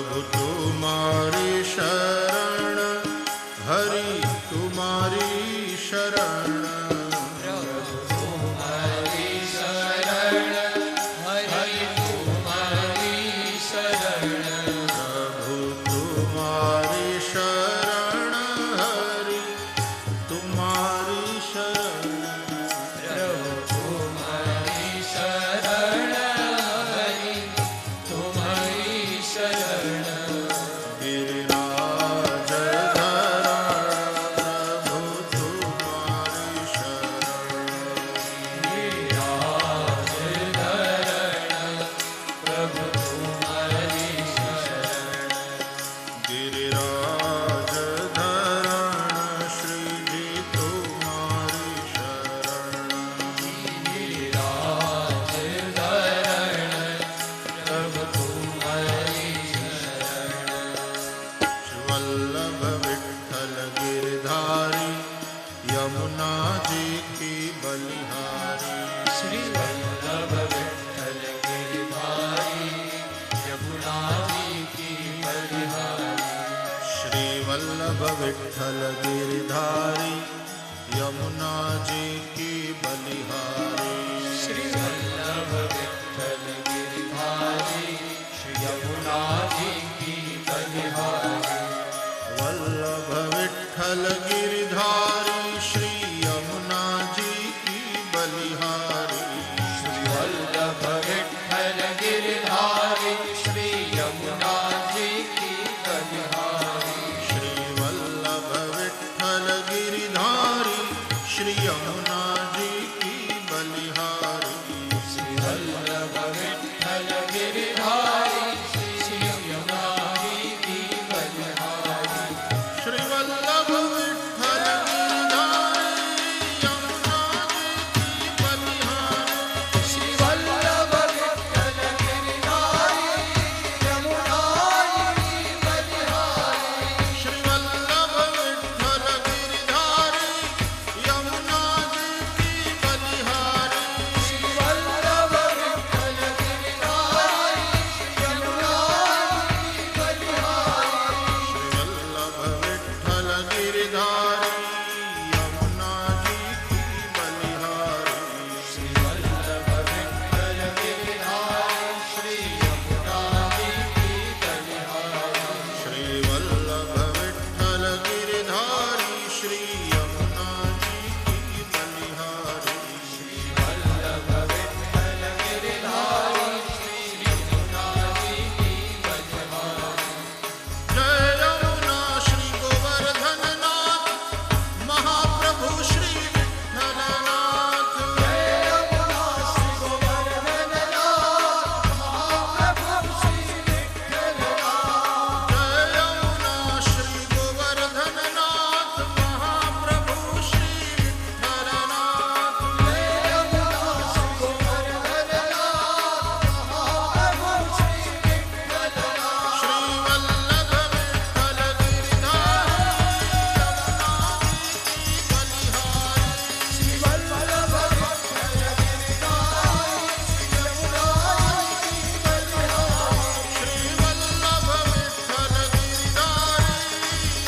प्रभु तुम्हारी शरण, हरि तुम्हारी शरण, प्रभु तुम्हारी शरण, हरि तुम्हारी शरण, प्रभु तुम्हारी शरण, हरि तुम्हारी शरण, प्रभु तुम्हारी शरण, हरि तुम्हारी शरण, गिरिराज धरण प्रभु तुम्हारी शरण, गिरिराज धरण प्रभु तुम्हारी शरण, गिरिराज धरण श्री जी तुम्हारी शरण, गिरिराज धरण प्रभु तुम्हारी शरण, वल्लभ विठ्ठल गिरधारी यमुना जी की बलिहारी, श्री वल्लभ विठ्ठल गिरधारी यमुना जी की बलिहारी, श्री वल्लभ विठ्ठल गिरधारी यमुना जी की बलिहारी, श्री वल्लभ विठ्ठल गिरधारी यमुना जी की बलिहारी, वल्लभ विठ्ठल गिरधारी श्री यमुना जी की बलिहारी, श्री वल्लभ विठ्ठल गिरधारी श्री यमुना जी की बलिहारी, श्री वल्लभ विठ्ठल गिरधारी श्री यमुना जी की बलिहारी, श्री वल्लभ विठ्ठल गिरधारी श्री यमुना जी की बलिहारी, श्री वल्लभ विठ्ठल गिरधारी यमुना जी की बलिहारी, श्री वल्लभ विठ्ठल गिरधारी यमुना जी की बलिहारी, श्री वल्लभ विठ्ठल गिरधारी यमुना जी की बलिहारी, श्री वल्लभ विठ्ठल गिरधारी यमुना जी की बलिहारी, श्री वल्लभ विठ्ठल गिरधारी यमुना जी की बलिहारी, श्री वल्लभ विठ्ठल गिरधारी श्री यमुना जी की बलिहारी, श्री वल्लभ विठ्ठल गिरधारी श्री यमुना जी की बलिहारी, वल्लभ विठ्ठल गिरधारी श्री यमुना जी की बलिहारी, जय यमुना श्री गोवर्धन नाथ महाप्रभु श्री विठ्ठलनाथ, जय यमुना श्री गोवर्धन नाथ महाप्रभु श्री विठ्ठलनाथ, जय यमुना श्री गोवर्धन नाथ महाप्रभु श्री विठ्ठलनाथ, जय यमुना श्री गोवर्धन नाथ महाप्रभु श्री विठ्ठलनाथ, श्री वल्लभ विठ्ठल गिरधारी यमुना जी की बलिहारी, श्री वल्लभ विठ्ठल गिरधारी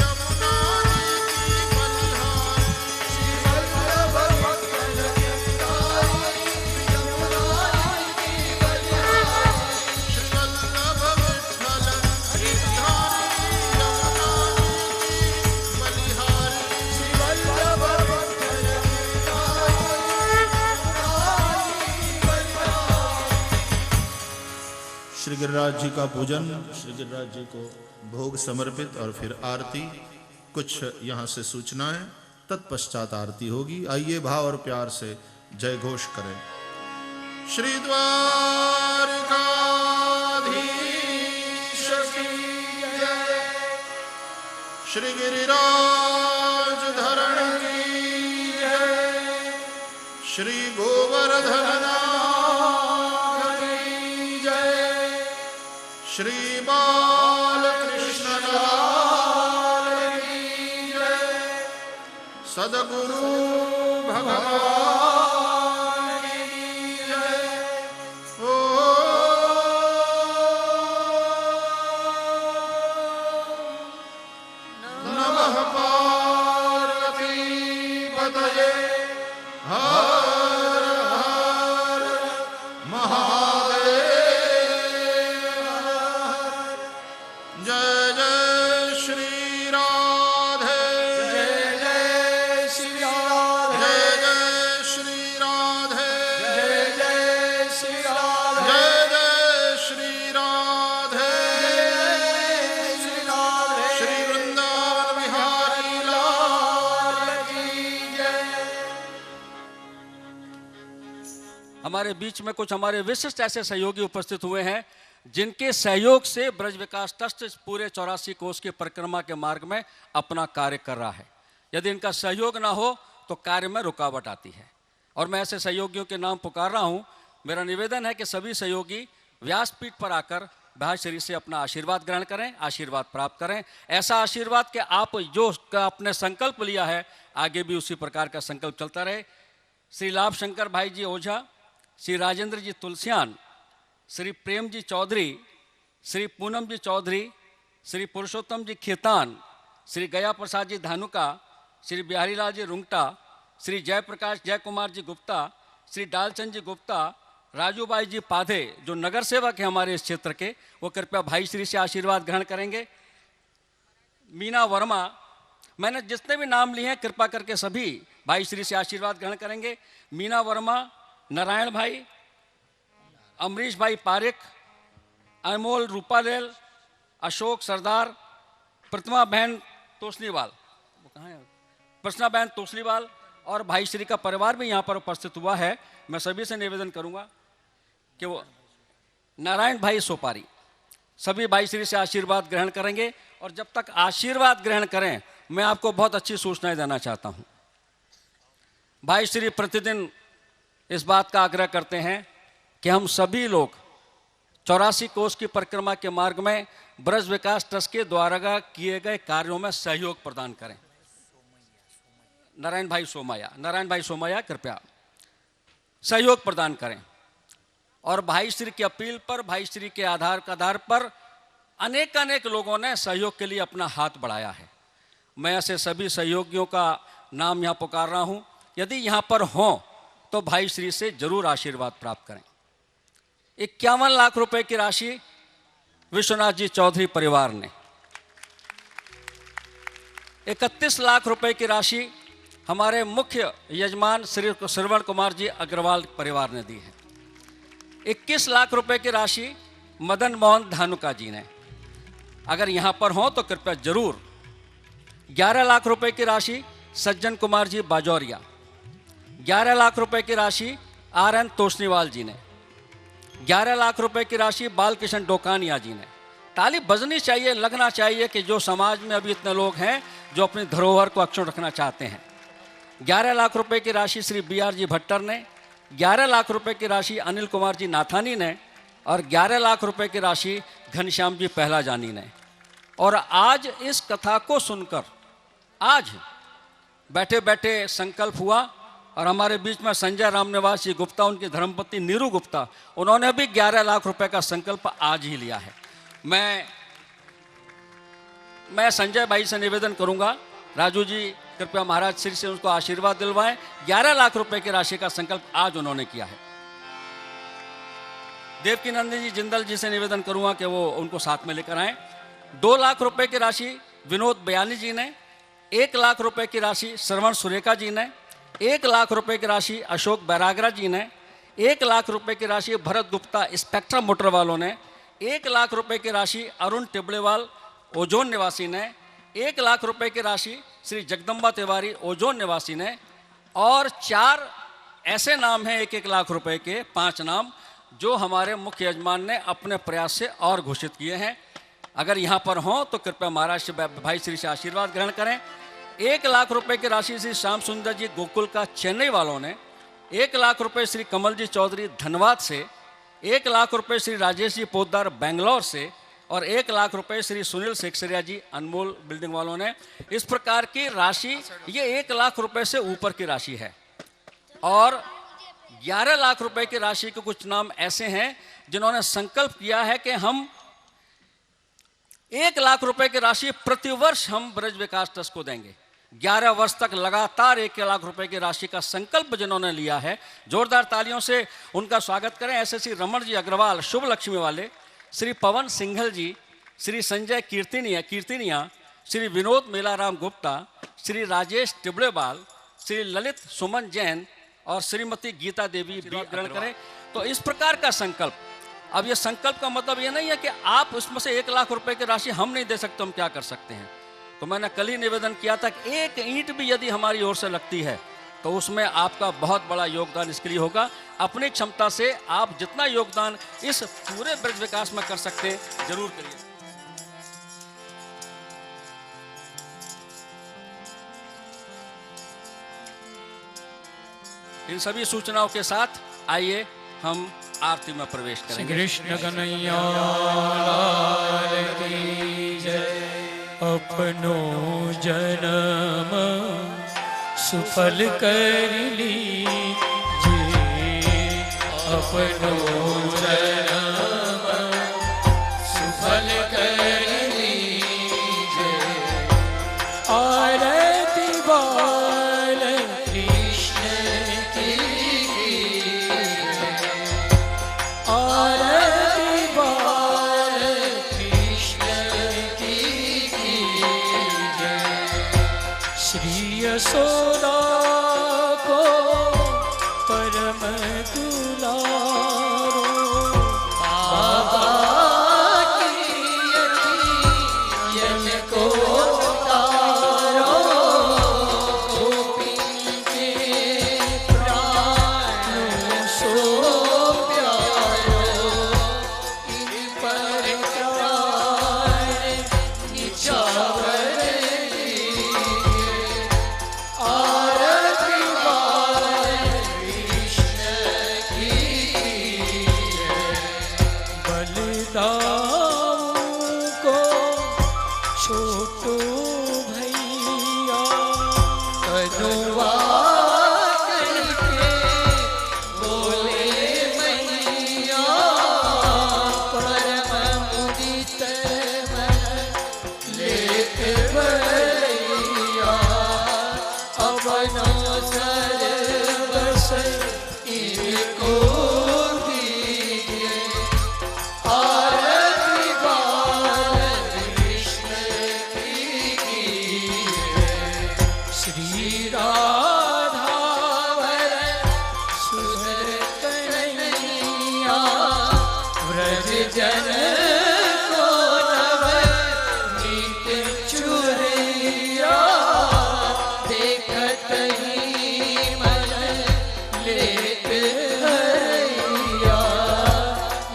यमुना जी की बलिहारी, श्री वल्लभ विठ्ठल गिरधारी यमुना जी की बलिहारी, श्री वल्लभ विठ्ठल गिरधारी श्री गिरिराज जी का पूजन, श्री गिरिराज जी को भोग समर्पित और फिर आरती, कुछ यहाँ से सूचनाएं, तत्पश्चात आरती होगी। आइए भाव और प्यार से जय घोष करें। श्री द्वारकाधीश की जय, श्री गिरिराज धरण की जय, श्री गोवर्धन नाथ की जय, श्री बालकृष्ण लाल की जय, सद्गुरु भगवान की जय। ओ नमः पार्वती पतये हर हर महादेव। जय जय श्री राधे जय जय श्री राधे जय जय श्री राधे जय जय श्री राधे जय जय श्री राधे श्री राधे श्री वृंदावन बिहारी लाल की जय। हमारे बीच में कुछ हमारे विशिष्ट ऐसे सहयोगी उपस्थित हुए हैं जिनके सहयोग से ब्रज विकास ट्रस्ट पूरे 84 कोस की परिक्रमा के मार्ग में अपना कार्य कर रहा है। यदि इनका सहयोग ना हो तो कार्य में रुकावट आती है और मैं ऐसे सहयोगियों के नाम पुकार रहा हूं। मेरा निवेदन है कि सभी सहयोगी व्यासपीठ पर आकर भाई श्री से अपना आशीर्वाद ग्रहण करें, आशीर्वाद प्राप्त करें। ऐसा आशीर्वाद कि आप जो आपने संकल्प लिया है आगे भी उसी प्रकार का संकल्प चलता रहे। श्री लाभ शंकर भाई जी ओझा, श्री राजेंद्र जी तुलसियान, श्री प्रेम जी चौधरी, श्री पूनम जी चौधरी, श्री पुरुषोत्तम जी खेतान, श्री गया प्रसाद जी धानुका, श्री बिहारी लाल जी रुंगटा, श्री जयप्रकाश जय कुमार जी गुप्ता, श्री डालचंद जी गुप्ता, राजू भाई जी पाधे जो नगर सेवक हैं हमारे इस क्षेत्र के, वो कृपया भाई श्री से आशीर्वाद ग्रहण करेंगे। मीना वर्मा, मैंने जितने भी नाम लिए हैं कृपा करके सभी भाई श्री से आशीर्वाद ग्रहण करेंगे। मीना वर्मा, नारायण भाई, अमरीश भाई पारिक, अनमोल रूपालेल, अशोक सरदार, प्रतिमा बहन तोसलीवाल, वो कहाँ है? प्रसन्ना बहन तोसलीवाल और भाई श्री का परिवार भी यहाँ पर उपस्थित हुआ है। मैं सभी से निवेदन करूँगा कि वो नारायण भाई सोपारी, सभी भाई श्री से आशीर्वाद ग्रहण करेंगे। और जब तक आशीर्वाद ग्रहण करें मैं आपको बहुत अच्छी सूचनाएं देना चाहता हूँ। भाई श्री प्रतिदिन इस बात का आग्रह करते हैं कि हम सभी लोग 84 कोस की परिक्रमा के मार्ग में ब्रज विकास ट्रस्ट के द्वारा किए गए कार्यों में सहयोग प्रदान करें। नारायण भाई सोमैया कृपया सहयोग प्रदान करें। और भाई श्री की अपील पर, भाई श्री के आधार पर अनेक लोगों ने सहयोग के लिए अपना हाथ बढ़ाया है। मैं ऐसे सभी सहयोगियों का नाम यहाँ पुकार रहा हूँ। यदि यहाँ पर हों तो भाई श्री से जरूर आशीर्वाद प्राप्त करें। 51 लाख रुपए की राशि विश्वनाथ जी चौधरी परिवार ने, 31 लाख रुपए की राशि हमारे मुख्य यजमान श्री श्रवण कुमार जी अग्रवाल परिवार ने दी है। 21 लाख रुपए की राशि मदन मोहन धानुका जी ने। अगर यहाँ पर हों तो कृपया जरूर। 11 लाख रुपए की राशि सज्जन कुमार जी बाजौरिया, 11 लाख रुपए की राशि RN तोसनीवाल जी ने, 11 लाख रुपए की राशि बालकिशन डोकानिया जी ने। ताली बजनी चाहिए, लगना चाहिए कि जो समाज में अभी इतने लोग हैं जो अपनी धरोहर को अक्षुण्ण रखना चाहते हैं। 11 लाख रुपए की राशि श्री BR जी भट्टर ने, 11 लाख रुपए की राशि अनिल कुमार जी नाथानी ने और 11 लाख रुपए की राशि घनश्याम जी पहला जानी ने। और आज इस कथा को सुनकर आज बैठे बैठे संकल्प हुआ और हमारे बीच में संजय रामनिवास जी गुप्ता, उनकी धर्मपत्नी नीरू गुप्ता, उन्होंने भी 11 लाख रुपए का संकल्प आज ही लिया है। मैं संजय भाई से निवेदन करूंगा, राजू जी कृपया महाराज श्री से उनको आशीर्वाद दिलवाएं। 11 लाख रुपए की राशि का संकल्प आज उन्होंने किया है। देवकी नंदी जी जिंदल जी से निवेदन करूंगा कि वो उनको साथ में लेकर आए। 2 लाख रुपए की राशि विनोद बयानी जी ने, 1 लाख रुपए की राशि श्रवण सुरेखा जी ने, 1 लाख रुपए की राशि अशोक बैरागरा जी ने, 1 लाख रुपए की राशि भरत गुप्ता स्पेक्ट्रम मोटर वालों ने, 1 लाख रुपए की राशि अरुण टिबड़ेवाल ओजोन निवासी ने, 1 लाख रुपए की राशि श्री जगदम्बा तिवारी ओजोन निवासी ने और 4 ऐसे नाम हैं 1-1 लाख रुपए के, 5 नाम जो हमारे मुख्य यजमान ने अपने प्रयास से और घोषित किए हैं। अगर यहाँ पर हों तो कृपया महाराज भाई श्री से आशीर्वाद ग्रहण करें। 1 लाख रुपए की राशि श्री श्याम सुंदर जी गोकुल का चेन्नई वालों ने, 1 लाख रुपए श्री कमल जी चौधरी धनबाद से, 1 लाख रुपए श्री राजेश जी पोद्दार बेंगलोर से और 1 लाख रुपए श्री सुनील सेक्सरिया जी अनमोल बिल्डिंग वालों ने। इस प्रकार की राशि, ये 1 लाख रुपए से ऊपर की राशि है। और 11 लाख रुपए की राशि के कुछ नाम ऐसे हैं जिन्होंने संकल्प किया है कि हम 1 लाख रुपए की राशि प्रतिवर्ष हम ब्रज विकास ट्रस्ट को देंगे। 11 वर्ष तक लगातार 1 लाख रुपए की राशि का संकल्प जिन्होंने लिया है, जोरदार तालियों से उनका स्वागत करें। ऐसे श्री रमन जी अग्रवाल शुभ लक्ष्मी वाले, श्री पवन सिंघल जी, श्री संजय कीर्तिनिया, श्री विनोद मेलाराम गुप्ता, श्री राजेश टिबड़ेवाल, श्री ललित सुमन जैन और श्रीमती गीता देवी भी ग्रहण करें। तो इस प्रकार का संकल्प, अब ये संकल्प का मतलब ये नहीं है कि आप उसमें से 1 लाख रुपए की राशि हम नहीं दे सकते, हम क्या कर सकते हैं। तो मैंने कल ही निवेदन किया था कि 1 ईंट भी यदि हमारी ओर से लगती है तो उसमें आपका बहुत बड़ा योगदान इसके लिए होगा। अपनी क्षमता से आप जितना योगदान इस पूरे ब्रज विकास में कर सकते हैं जरूर करिए। इन सभी सूचनाओं के साथ आइए हम आरती में प्रवेश करेंगे। कृष्ण कन्हैया लाल की जय। अपनो जन्म सुफल कर लीजे, अपनो जन्म सुफल कर लीजे। आरती बाल कृष्ण की, आरती बाल कृष्ण की जय। श्री यशोदा को परम दुलारो, बाबा की यन को तारो। गोपी के प्राण सो प्यारो, इन पर निछावर आरती बाल कृष्ण की जय। बलिदान को छोटो भैया, कनुआ करके बोले मैया। परम मुदित मन लेत भैया, अपना सर्वस इनको दीजिए। आरती बाल कृष्ण की जय। श्री राधा वरण सुंदर कन्हैया, व्रज जन को नव नीत चुरैया। देखत ही मन लेत हरैया,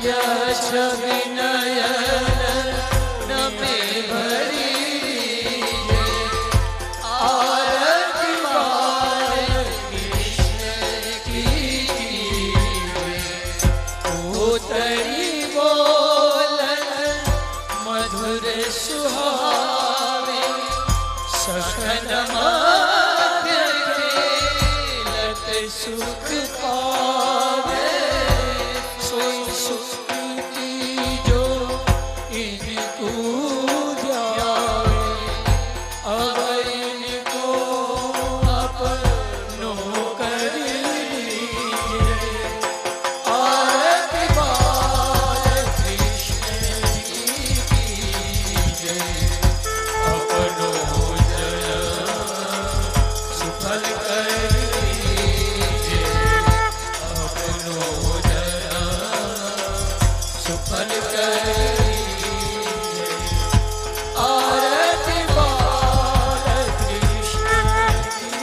यश विनयन नमे भरी लीजे। आरती बाल कृष्ण की जय। उतरी बोलन मधुर सुहावे, सखन मध्य खेलत सुख पावे। सोई सुकृति जो इनको ध्यावे, अब इनको अपनो कर लीजिए। आरती बाल कृष्ण की जय। अपनो जन्म सुफल कर लीजे, अपनो जन्म सुफल कर लीजे। आरती बाल कृष्ण की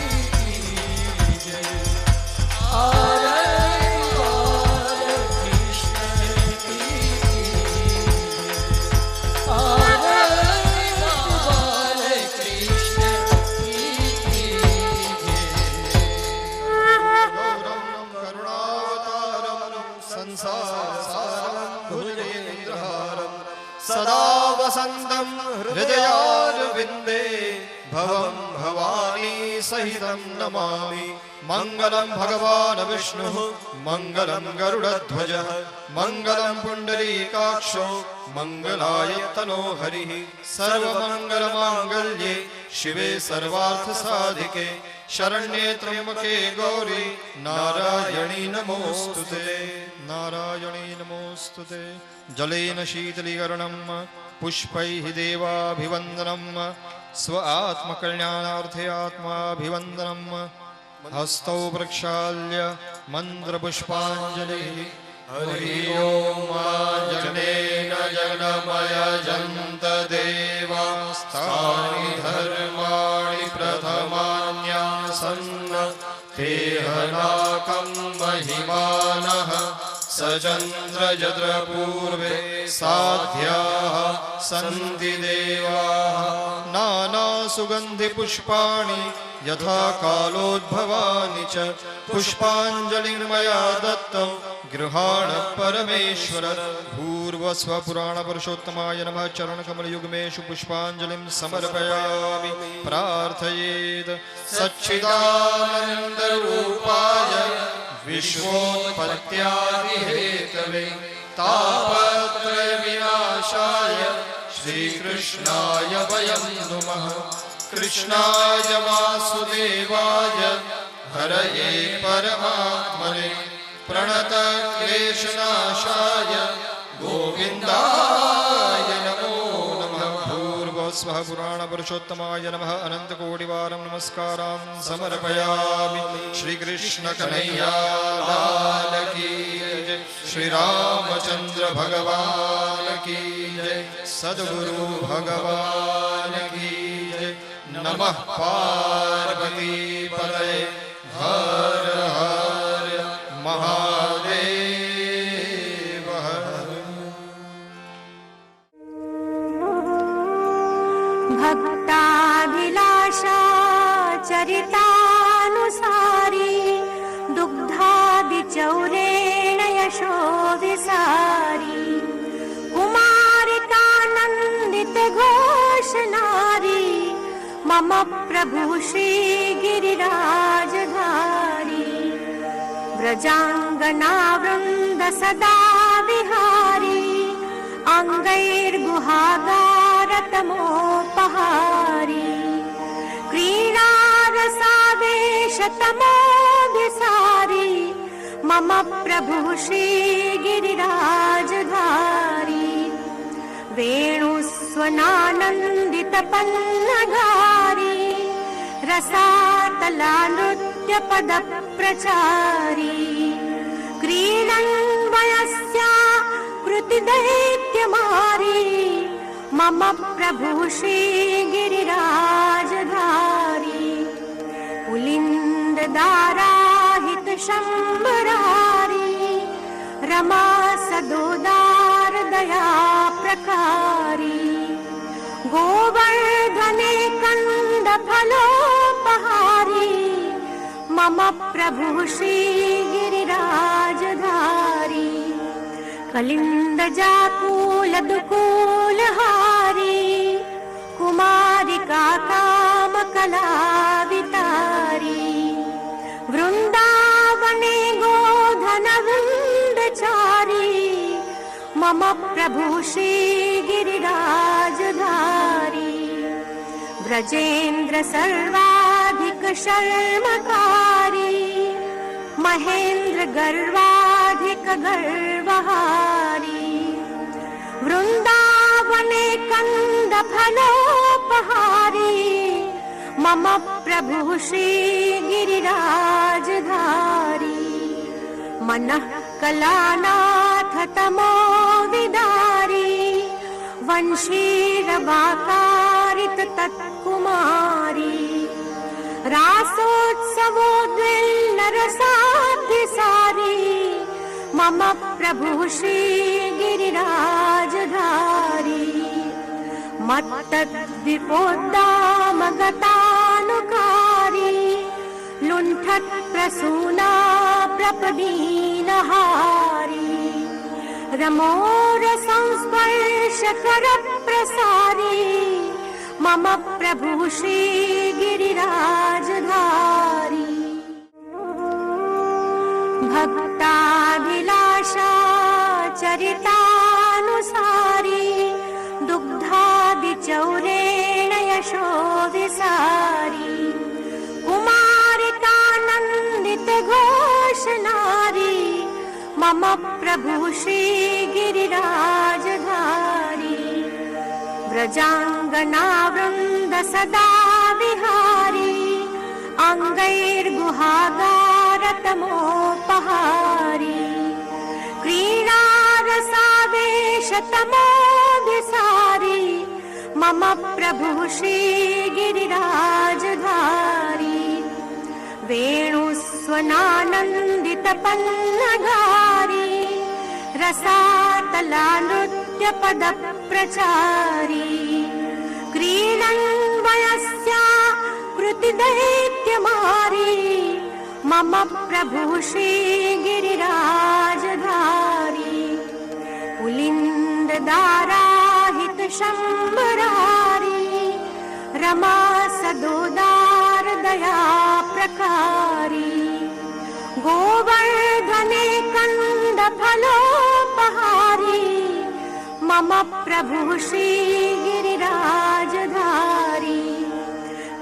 जय। आरती बाल कृष्ण की जय। आरती बाल कृष्ण की गौरं करुणावतारं संसारसारं भुजगेन्द्रहारं सदा वसन्तं हृदयारविन्दे भवं भवानी सहितं नमामि। मङ्गलं भगवान् विष्णुः मङ्गलं गरुडध्वजः मङ्गलं पुण्डरीकाक्षो मङ्गलाय तनो हरिः। सर्वमङ्गलमाङ्गल्ये शिवे सर्वार्थसाधिके शरण्ये त्र्यम्बके गौरी नारायणी नमोस्तुते। नारायणी नमोस्तुते। जलेन शीतलीकरणं पुष्पैः देवाभिवन्दनं स्व आत्मकल्याणार्थे आत्माभिवन्दनं हस्तौ प्रक्षाल्य मन्त्रपुष्पाञ्जलिः। हरि ओम जनेन जगन्मयजन्त देवास्तानि धर्माणि प्रथमान्यासन् तेहनाकं महिमानः सचन्द्रजत्र पूर्वे साध्याः सन्ति देवाः। नानासुगन्धिपुष्पाणि यथा कालोद्भवानि च पुष्पाञ्जलिं मया दत्तं गृहाण परमेश्वर। भूर्वस्वपुराणपुरुषोत्तमाय नमः। चरणकमलयुग्मेषु पुष्पाञ्जलिं समर्पयामि। प्रार्थयेत् सच्चिदानन्दरूपाय विश्वोत्पत्त्यादिहेतवे तापत्रयविनाशाय श्रीकृष्णाय वयं नुमः। कृष्णाय वासुदेवाय हरये परमात्मने प्रणतक्लेशनाशाय गोविन्दाय नमो नमः। भूर्भुवस्वः पुराणपुरुषोत्तमाय नमः। अनन्तकोटिवारं नमस्कारान् समर्पयामि। श्रीकृष्णकन्हैया लाल की जय। श्रीरामचन्द्र भगवान् की जय। सद्गुरु भगवान् की जय। नमः पार्वती पतये हर हर महादेव। भक्ताभिलाषा चरितानुसारी दुग्धादिचौरेण यशो विसारी कुमारिकानन्दित घोषनारी मम प्रभु श्री गिरिराजधारी व्रजाङ्गनावृन्द सदा विहारी अङ्गैर्गुहागारतमोपहारी क्रीडारसावेशतमोभिसारी मम प्रभु श्री गिरिराजधारी वेणुस्वनानन्दितपन्नगारी रसातलानृत्यपदप्रचारी क्रीडन् वयस्या कृतिदैत्यमारी मम प्रभु श्री गिरिराजधारी पुलिन्ददाराहितशम्बरारी रमा सदोदार दया प्रकारी गोवर्धने कन्दफलोपहारी मम प्रभु श्री गिरिराजधारी कलिन्दजाकूलदुकूलहारी कुमारिका कामकलावितारी वृन्दावने गोधनवृन्दचारी मम प्रभु श्री गिरिराजधारी व्रजेन्द्र सर्वाधिक शर्मकारी महेन्द्र गर्वाधिक गर्वहारी वृन्दावने कन्दफलोपहारी मम प्रभु श्री गिरिराजधारी मनः कलानाथ तमो विदारी वंशीरवाकारित तत्कुमारी रासोत्सवोद्विल्लरसाधिसारी मम प्रभु श्री गिरिराजधारी मत्तद्विपोद्दामगतानुकारी लुण्ठत्प्रसूना प्रपदीनहारी रमोरसंस्पर्शकरप्रसारी मम मम प्रभु श्री गिरिराजधारी। भक्ताभिलाषा चरितानुसारी दुग्धादिचौरेण यशोविसारी कुमारिकानन्दित घोषनारी मम प्रभु श्री गिरिराजधारी। व्रजाङ्गनावृन्द सदा विहारी अङ्गैर्गुहागारतमोपहारी क्रीडारसावेशतमोधिसारी मम प्रभु श्री गिरिराजधारी। वेणुस्वनानन्दितपन्नगारी रसातलानृत्यपदप्रचारी क्रीडन्वयस्या कृतिदैत्यमारी मम प्रभु श्री गिरिराजधारी। पुलिन्ददाराहित शम्बरारी रमा सदोदार दया प्रकारी गोवर्धने कंद फलोपहारी मम प्रभु श्री गिरिराजधारी।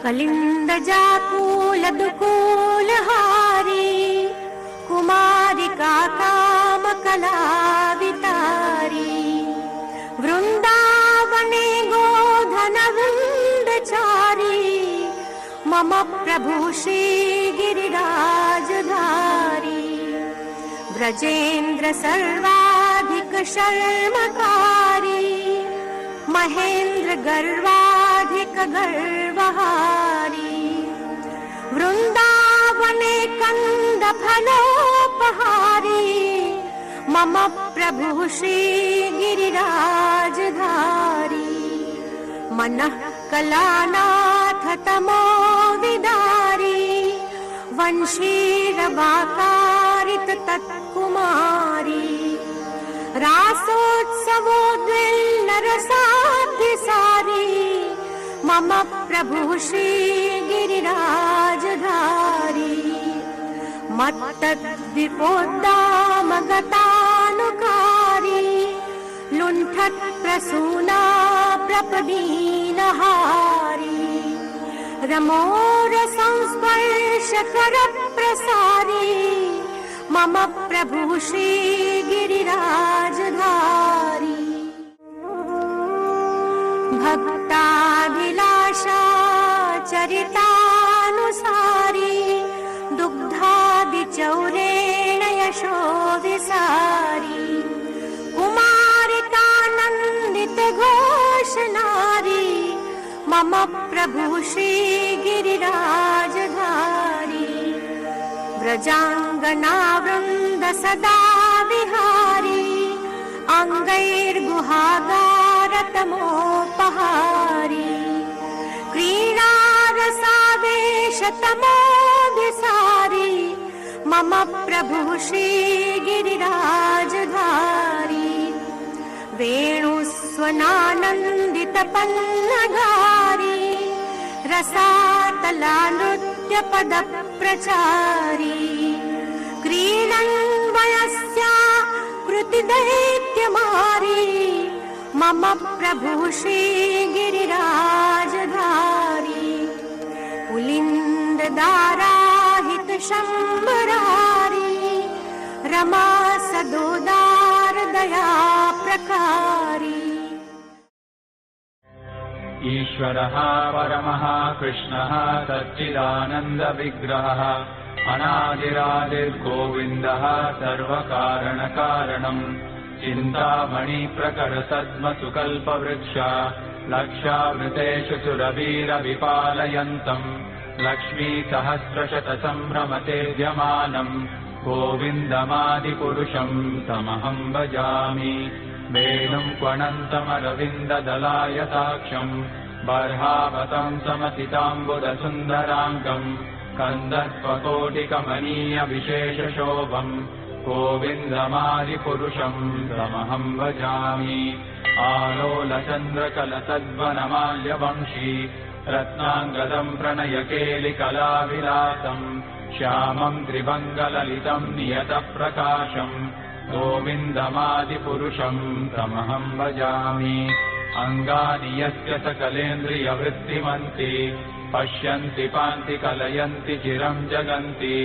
कलिंद जाकूल दुकूलहारी कुमारिका काम कलावितारी वृंदावने गोधन वृंदचारी मम प्रभु श्री गिरिराजधारी। व्रजेन्द्र सर्वाधिक शर्मकारी महेन्द्र गर्वाधिक गर्वहारी वृंदावने कंद फलोपहारी मम प्रभु श्री गिरिराजधारी। मनः कलानाथ तमो विदारी वंशीरवाकारित तत्कुमारी रासोत्सवोद्विल्लरसाधिसारी मम प्रभु श्री गिरिराजधारी। मत्तद्विपोद्दामगतानुकारी लुण्ठत्प्रसूना प्रपदीनहारी रमोरसंस्पर्शकरप्रसारी मम प्रभु श्री गिरिराजधारी। भक्ताभिलाषा चरितानुसारी दुग्धादिचौरेण यशोविसारी कुमारिकानन्दित घोषनारी मम प्रभु श्री गिरिराजधारी। व्रजाङ्गनावृन्द सदा विहारी अङ्गैर्गुहागारतमोपहारी क्रीडारसावेशतमोधिसारी मम प्रभु श्री गिरिराजधारी। वेणुस्वनानन्दितपन्नगारी रसातलानृत्यपदप्रचारी क्रीडन्वयस्या कृतिदैत्यमारी मम प्रभु श्री गिरिराजधारी। पुलिन्ददाराहित शम्बरारी रमा सदोदार दया प्रकारी ईश्वरः परमः कृष्णः सच्चिदानन्दविग्रहः अनादिरादिर्गोविन्दः सर्वकारणकारणम् चिन्तामणिप्रकरसद्मसुकल्पवृक्ष लक्षावृतेषु सुरवीरविपालयन्तम् लक्ष्मीसहस्रशतसम्भ्रमतेद्यमानम् गोविन्दमादिपुरुषम् तमहम् भजामि। वेणुम् क्वणन्तमरविन्ददलायताक्षम् बर्हावतम् समसिताम्बुदसुन्दराङ्गम् कन्दर्पकोटिकमनीयविशेषशोभम् गोविन्दमादिपुरुषं तमहं भजामि आलोलचन्द्रकलतद्वनमाल्यवंशी रत्नाङ्गदं प्रणयकेलिकलाविलासं श्यामं त्रिभङ्गललितं नियतप्रकाशं गोविन्दमादिपुरुषं तमहं भजामि अङ्गानि यस्य सकलेन्द्रियवृत्तिमन्ति पश्यन्ति पान्ति कलयन्ति चिरं जगन्ति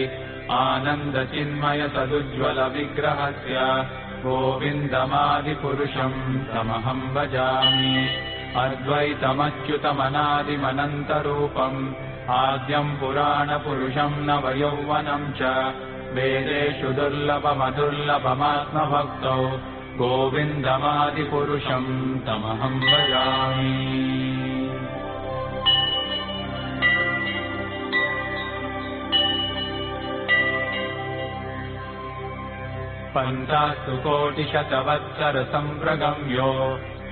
आनन्दचिन्मय सदुज्ज्वलविग्रहस्य गोविन्दमादिपुरुषं तमहं भजामि अद्वैतमच्युतमनादिमनन्तरूपम् आद्यं पुराणपुरुषं नवयौवनं च वेदेषु दुर्लभमदुर्लभमात्मभक्तौ गोविन्दमादिपुरुषं तमहं भजामि पन्तास्तु कोटिशतवत्सरसम्प्रगम्यो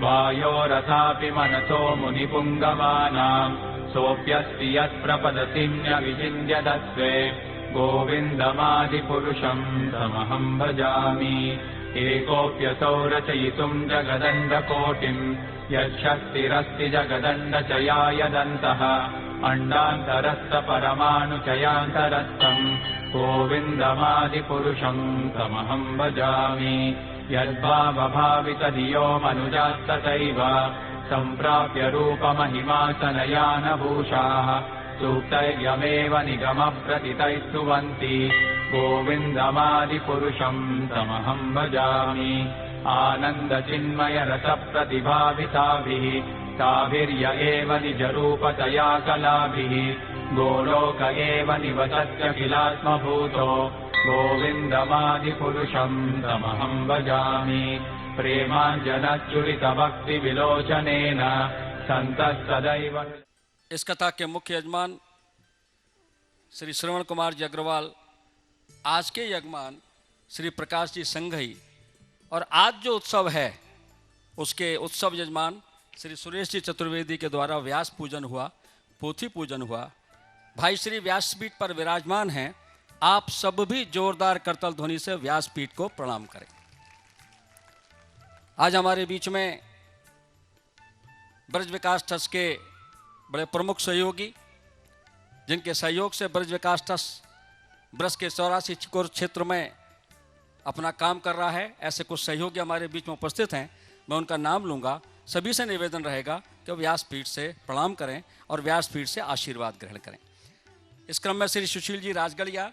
वायोरथापि मनसो मुनिपुङ्गवानां सोऽप्यस्ति यत्प्रपदतिन्यविचिन्त्यदस्वे गोविन्दमादिपुरुषं तमहं भजामि एकोऽप्यसौ रचयितुं जगदण्डकोटिं यच्छक्तिरस्ति जगदण्डचयायदन्तः अण्डान्तरस्थपरमाणुचयान्तरस्थं गोविन्दमादिपुरुषं तमहं भजामि यद्भावभावितधियो मनुजास्तथैव सम्प्राप्य रूपमहिमासनयानभूषाः सूक्तैर्यमेव निगमप्रतितैस्तुवन्ति गोविन्दमादिपुरुषं तमहं भजामि आनन्दचिन्मयरसप्रतिभाविताभिः ताभिर्य एव निजरूपतया कलाभिः गोलोक एव निवसत्यखिलात्मभूतो गोविन्दमादिपुरुषं तमहं भजामि प्रेमाञ्जनच्चुरितभक्तिविलोचनेन सन्तः सदैव। इस कथा के मुख्य यजमान श्री श्रवण कुमार जी अग्रवाल, आज के यजमान श्री प्रकाश जी संघई, और आज जो उत्सव है उसके उत्सव यजमान श्री सुरेश जी चतुर्वेदी के द्वारा व्यास पूजन हुआ, पोथी पूजन हुआ। भाई श्री व्यासपीठ पर विराजमान हैं। आप सब भी जोरदार करतल ध्वनि से व्यासपीठ को प्रणाम करें। आज हमारे बीच में ब्रज विकास ट्रस्ट के बड़े प्रमुख सहयोगी, जिनके सहयोग से ब्रज विकास ट्रस्ट ब्रज के 84 कोर क्षेत्र में अपना काम कर रहा है, ऐसे कुछ सहयोगी हमारे बीच में उपस्थित हैं। मैं उनका नाम लूँगा। सभी से निवेदन रहेगा कि व्यासपीठ से प्रणाम करें और व्यासपीठ से आशीर्वाद ग्रहण करें। इस क्रम में श्री सुशील जी राजगढ़िया,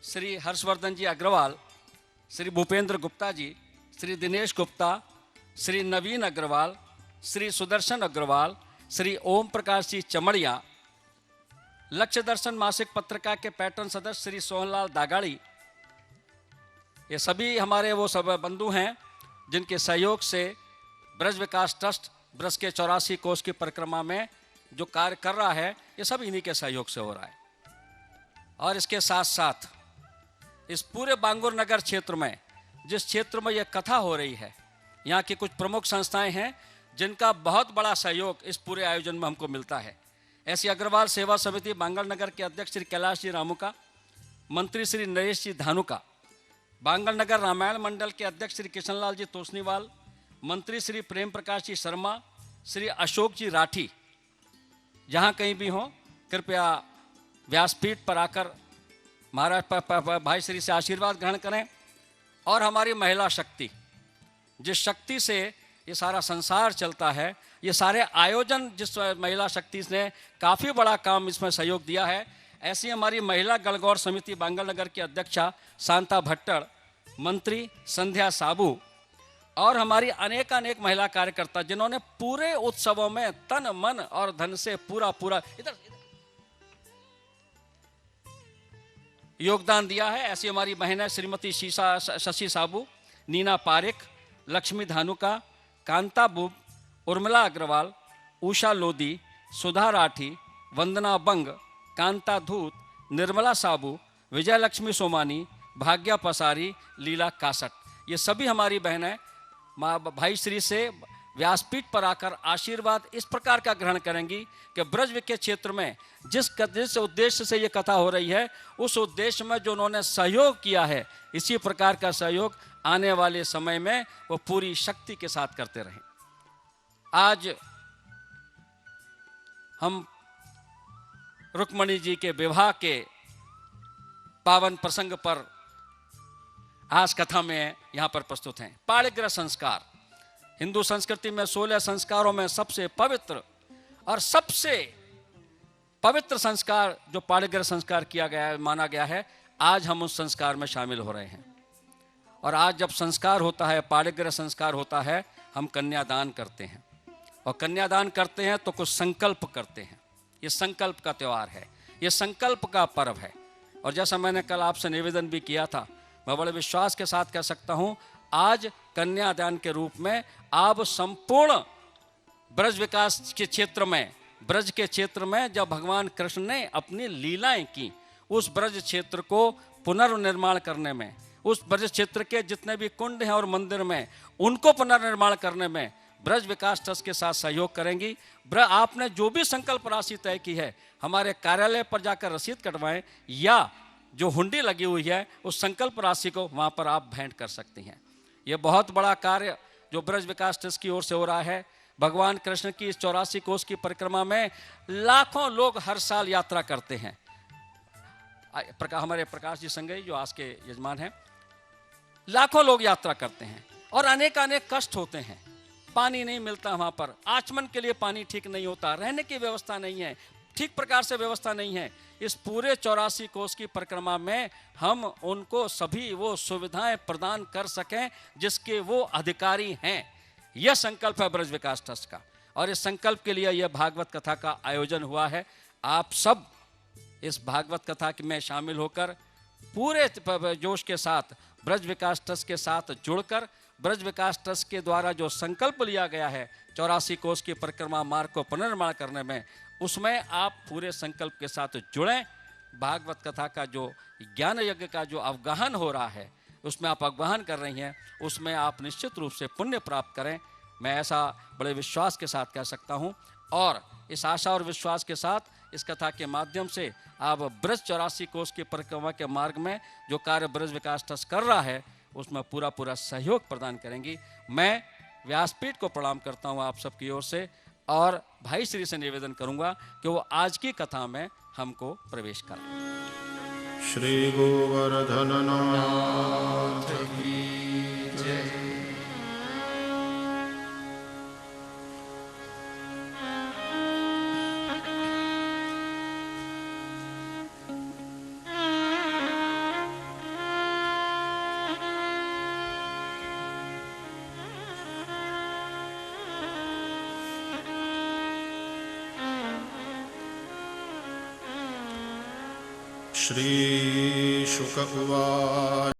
श्री हर्षवर्धन जी अग्रवाल, श्री भूपेंद्र गुप्ता जी, श्री दिनेश गुप्ता, श्री नवीन अग्रवाल, श्री सुदर्शन अग्रवाल, श्री ओम प्रकाश जी चमड़िया, लक्ष्य दर्शन मासिक पत्रिका के पैटर्न सदस्य श्री सोहनलाल दागाड़ी, ये सभी हमारे वो सब बंधु हैं जिनके सहयोग से ब्रज विकास ट्रस्ट ब्रज के 84 कोष की परिक्रमा में जो कार्य कर रहा है, ये सब इन्हीं के सहयोग से हो रहा है। और इसके साथ साथ इस पूरे बांगुर नगर क्षेत्र में, जिस क्षेत्र में यह कथा हो रही है, यहाँ की कुछ प्रमुख संस्थाएं हैं जिनका बहुत बड़ा सहयोग इस पूरे आयोजन में हमको मिलता है। ऐसी अग्रवाल सेवा समिति बांगल नगर के अध्यक्ष श्री कैलाश जी रामुका, मंत्री श्री नरेश जी धानुका, बांगल नगर रामायण मंडल के अध्यक्ष श्री किशनलाल जी तोसनीवाल, मंत्री श्री प्रेम प्रकाश जी शर्मा, श्री अशोक जी राठी, जहाँ कहीं भी हों कृपया व्यासपीठ पर आकर महाराज भाई श्री से आशीर्वाद ग्रहण करें। और हमारी महिला शक्ति, जिस शक्ति से ये सारा संसार चलता है, ये सारे आयोजन जिस महिला शक्ति ने काफ़ी बड़ा काम इसमें सहयोग दिया है, ऐसी हमारी महिला गणगौर समिति बांगल नगर की अध्यक्षा शांता भट्टड़, मंत्री संध्या साबू और हमारी अनेक महिला कार्यकर्ता जिन्होंने पूरे उत्सवों में तन मन और धन से पूरा इधर योगदान दिया है। ऐसी हमारी बहनें श्रीमती शशि साबू, नीना पारिक, लक्ष्मी धानुका, कांता बुब, उर्मिला अग्रवाल, उषा लोधी, सुधा राठी, वंदना बंग, कांता धूत, निर्मला साबू, विजय लक्ष्मी सोमानी, भाग्या पसारी, लीला कासट, ये सभी हमारी बहनें माँ भाई श्री से व्यासपीठ पर आकर आशीर्वाद इस प्रकार का ग्रहण करेंगी कि ब्रज के क्षेत्र में जिस उद्देश्य से ये कथा हो रही है, उस उद्देश्य में जो उन्होंने सहयोग किया है, इसी प्रकार का सहयोग आने वाले समय में वो पूरी शक्ति के साथ करते रहें। आज हम रुक्मणी जी के विवाह के पावन प्रसंग पर आज कथा में यहाँ पर प्रस्तुत हैं। पाणिग्रह संस्कार हिंदू संस्कृति में 16 संस्कारों में सबसे पवित्र और सबसे पवित्र संस्कार जो पाणिग्रह संस्कार किया गया है, माना गया है, आज हम उस संस्कार में शामिल हो रहे हैं। और आज जब संस्कार होता है, पाणिग्रह संस्कार होता है, हम कन्यादान करते हैं। और कन्यादान करते हैं तो कुछ संकल्प करते हैं। ये संकल्प का त्यौहार है, ये संकल्प का पर्व है। और जैसा मैंने कल आपसे निवेदन भी किया था, मैं बड़े विश्वास के साथ कह सकता हूँ, आज कन्यादान के रूप में आप संपूर्ण ब्रज विकास के क्षेत्र में, ब्रज के क्षेत्र में जब भगवान कृष्ण ने अपनी लीलाएं की, उस ब्रज क्षेत्र को पुनर्निर्माण करने में, उस ब्रज क्षेत्र के जितने भी कुंड हैं और मंदिर में, उनको पुनर्निर्माण करने में ब्रज विकास ट्रस्ट के साथ सहयोग करेंगी। आपने जो भी संकल्प राशि तय की है, हमारे कार्यालय पर जाकर रसीद कटवाएं या जो हुंडी लगी हुई है उस संकल्प राशि को वहाँ पर आप भेंट कर सकती हैं। ये बहुत बड़ा कार्य जो ब्रज विकास ट्रस्ट की ओर से हो रहा है। भगवान कृष्ण की इस 84 कोस की परिक्रमा में लाखों लोग हर साल यात्रा करते हैं। हमारे प्रकाश जी संगई जो आज के यजमान हैं, लाखों लोग यात्रा करते हैं और अनेक कष्ट होते हैं। पानी नहीं मिलता वहाँ पर, आचमन के लिए पानी ठीक नहीं होता, रहने की व्यवस्था नहीं है, ठीक प्रकार से व्यवस्था नहीं है। इस पूरे 84 कोस की परिक्रमा में हम उनको सभी वो सुविधाएं प्रदान कर सकें जिसके वो अधिकारी हैं। यह संकल्प है ब्रज विकास ट्रस्ट का और इस संकल्प के लिए यह भागवत कथा का आयोजन हुआ है। आप सब इस भागवत कथा में शामिल होकर पूरे जोश के साथ ब्रज विकास ट्रस्ट के साथ जुड़कर ब्रज विकास ट्रस्ट के द्वारा जो संकल्प लिया गया है 84 कोस की परिक्रमा मार्ग को पुनर्निर्माण करने में, उसमें आप पूरे संकल्प के साथ जुड़ें। भागवत कथा का जो ज्ञान यज्ञ का जो अवगाहन हो रहा है, उसमें आप अवगाहन कर रही हैं, उसमें आप निश्चित रूप से पुण्य प्राप्त करें। मैं ऐसा बड़े विश्वास के साथ कह सकता हूं और इस आशा और विश्वास के साथ इस कथा के माध्यम से आप ब्रज 84 कोस की परिक्रमा के मार्ग में जो कार्य ब्रज विकास ट्रस्ट कर रहा है उसमें पूरा सहयोग प्रदान करेंगी। मैं व्यासपीठ को प्रणाम करता हूं आप सबकी ओर से और भाई श्री से निवेदन करूंगा कि वो आज की कथा में हमको प्रवेश करें। श्री गोवर्धन नाथ की जय। श्री शुक उवाच